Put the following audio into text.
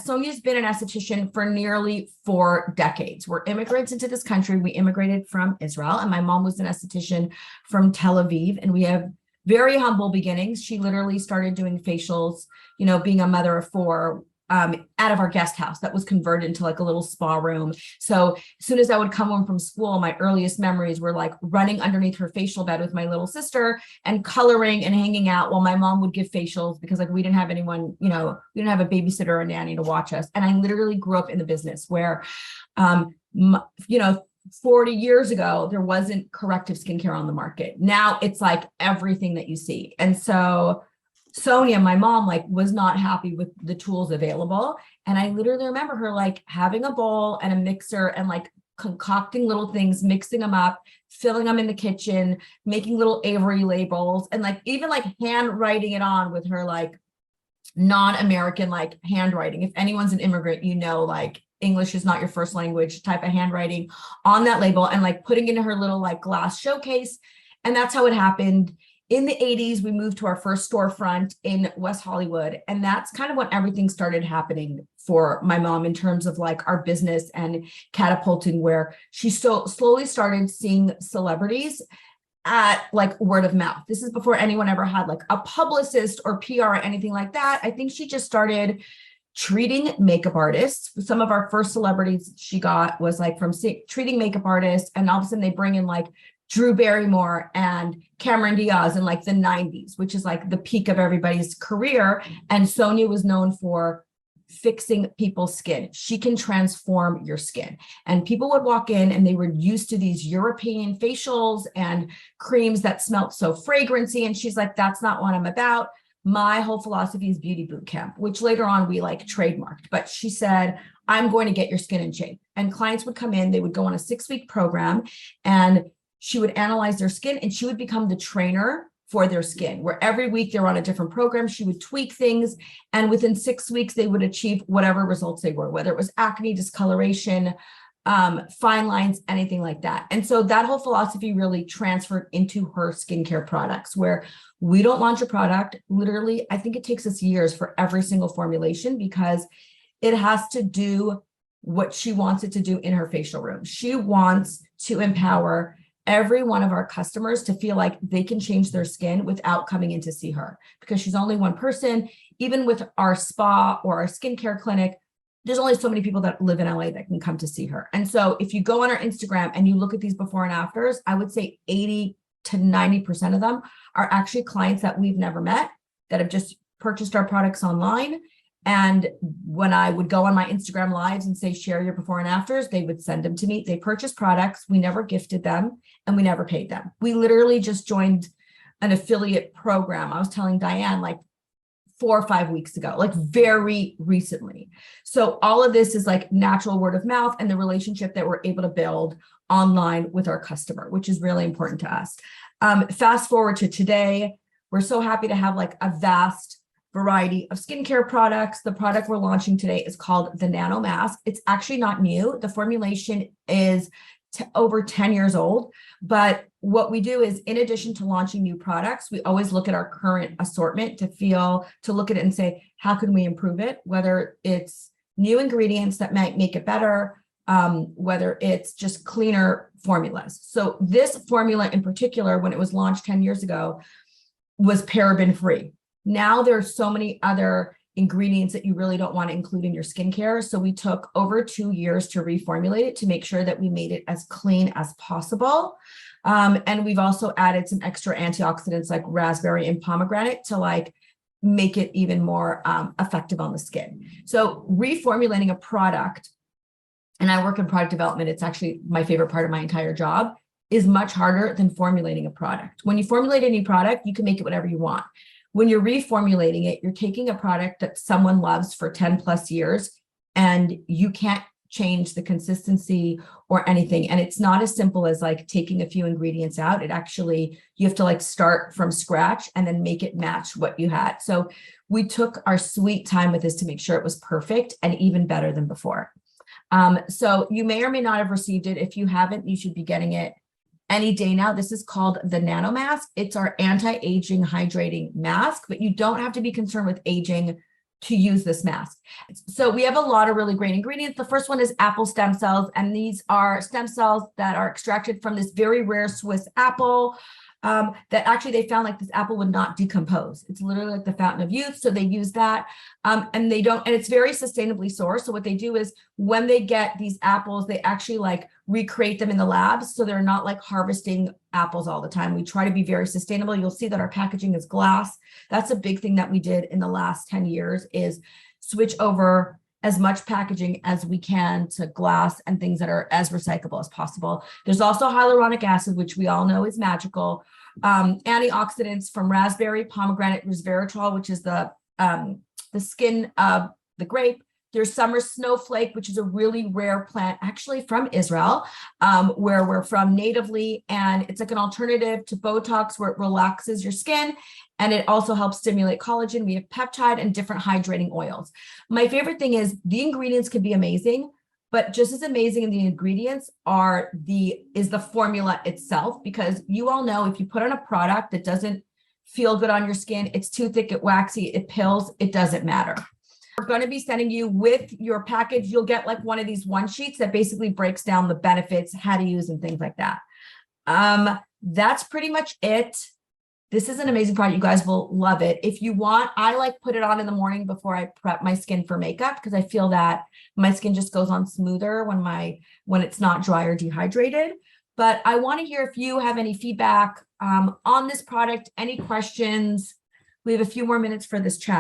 Sonia's been an esthetician for nearly 4 decades. We're immigrants into this country. We immigrated from Israel, and my mom was an esthetician from Tel Aviv, and we have very humble beginnings. She literally started doing facials, being a mother of four, out of our guest house that was converted into like a little spa room. So as soon as I would come home from school, my earliest memories were like running underneath her facial bed with my little sister and coloring and hanging out while my mom would give facials because like we didn't have anyone, we didn't have a babysitter or a nanny to watch us. And I literally grew up in the business where, 40 years ago, there wasn't corrective skincare on the market. Now it's like everything that you see. And so Sonia, my mom, like was not happy with the tools available. And I literally remember her like having a bowl and a mixer and like concocting little things, mixing them up, filling them in the kitchen, making little Avery labels, and like even like handwriting it on with her like non-American like handwriting. If anyone's an immigrant, like English is not your first language type of handwriting on that label and like putting into her little like glass showcase. And that's how it happened. In the 80s, we moved to our first storefront in West Hollywood. And that's kind of when everything started happening for my mom in terms of like our business and catapulting, where she slowly started seeing celebrities at like word of mouth. This is before anyone ever had like a publicist or PR or anything like that. I think she just started treating makeup artists. Some of our first celebrities she got was like from treating makeup artists. And all of a sudden they bring in like Drew Barrymore and Cameron Diaz in like the 90s, which is like the peak of everybody's career. And Sonia was known for fixing people's skin. She can transform your skin. And people would walk in and they were used to these European facials and creams that smelled so fragrancy. And she's like, that's not what I'm about. My whole philosophy is beauty boot camp, which later on we like trademarked. But she said, I'm going to get your skin in shape. And clients would come in, they would go on a 6-week program, and she would analyze their skin and she would become the trainer for their skin, where every week they were on a different program. She would tweak things. And within 6 weeks, they would achieve whatever results they were, whether it was acne, discoloration, fine lines, anything like that. And so that whole philosophy really transferred into her skincare products, where we don't launch a product. Literally, I think it takes us years for every single formulation because it has to do what she wants it to do in her facial room. She wants to empower every one of our customers to feel like they can change their skin without coming in to see her, because she's only one person. Even with our spa or our skincare clinic, there's only so many people that live in LA that can come to see her. And so if you go on our Instagram and you look at these before and afters, I would say 80 to 90% of them are actually clients that we've never met, that have just purchased our products online. And when I would go on my Instagram lives and say, share your before and afters, they would send them to me. They purchased products. We never gifted them and we never paid them. We literally just joined an affiliate program. I was telling Diane like 4 or 5 weeks ago, like very recently. So all of this is like natural word of mouth and the relationship that we're able to build online with our customer, which is really important to us. Fast forward to today, we're so happy to have like a vast variety of skincare products. The product we're launching today is called the Nano Mask. It's actually not new. The formulation is over 10 years old. But what we do is, in addition to launching new products, we always look at our current assortment to look at it and say, how can we improve it? Whether it's new ingredients that might make it better, whether it's just cleaner formulas. So this formula in particular, when it was launched 10 years ago, was paraben free. Now there's so many other ingredients that you really don't want to include in your skincare. So we took over 2 years to reformulate it to make sure that we made it as clean as possible. And we've also added some extra antioxidants like raspberry and pomegranate to like make it even more effective on the skin. So reformulating a product, and I work in product development, it's actually my favorite part of my entire job, is much harder than formulating a product. When you formulate a new product, you can make it whatever you want. When you're reformulating it, you're taking a product that someone loves for 10 plus years, and you can't change the consistency or anything. And it's not as simple as like taking a few ingredients out. It actually, you have to like start from scratch and then make it match what you had. So we took our sweet time with this to make sure it was perfect and even better than before. So you may or may not have received it. If you haven't, you should be getting it any day now. This is called the Nano Mask. It's our anti-aging hydrating mask, but you don't have to be concerned with aging to use this mask. So we have a lot of really great ingredients. The first one is apple stem cells, and these are stem cells that are extracted from this very rare Swiss apple. That actually they found like this apple would not decompose. It's literally like the fountain of youth. So they use that. And they don't, and it's very sustainably sourced. So what they do is when they get these apples, they actually like recreate them in the labs. So they're not like harvesting apples all the time. We try to be very sustainable. You'll see that our packaging is glass. That's a big thing that we did in the last 10 years is switch over as much packaging as we can to glass and things that are as recyclable as possible. There's also hyaluronic acid, which we all know is magical. Antioxidants from raspberry, pomegranate, resveratrol, which is the skin of the grape. There's summer snowflake, which is a really rare plant, actually from Israel, where we're from natively. And it's like an alternative to Botox where it relaxes your skin. And it also helps stimulate collagen. We have peptide and different hydrating oils. My favorite thing is the ingredients can be amazing, but just as amazing in the ingredients is the formula itself, because you all know if you put on a product that doesn't feel good on your skin, it's too thick, it waxy, it pills, it doesn't matter. We're going to be sending you with your package. You'll get like one of these one sheets that basically breaks down the benefits, how to use and things like that. That's pretty much it. This is an amazing product. You guys will love it. If you want, I like put it on in the morning before I prep my skin for makeup because I feel that my skin just goes on smoother when it's not dry or dehydrated. But I want to hear if you have any feedback on this product, any questions. We have a few more minutes for this chat.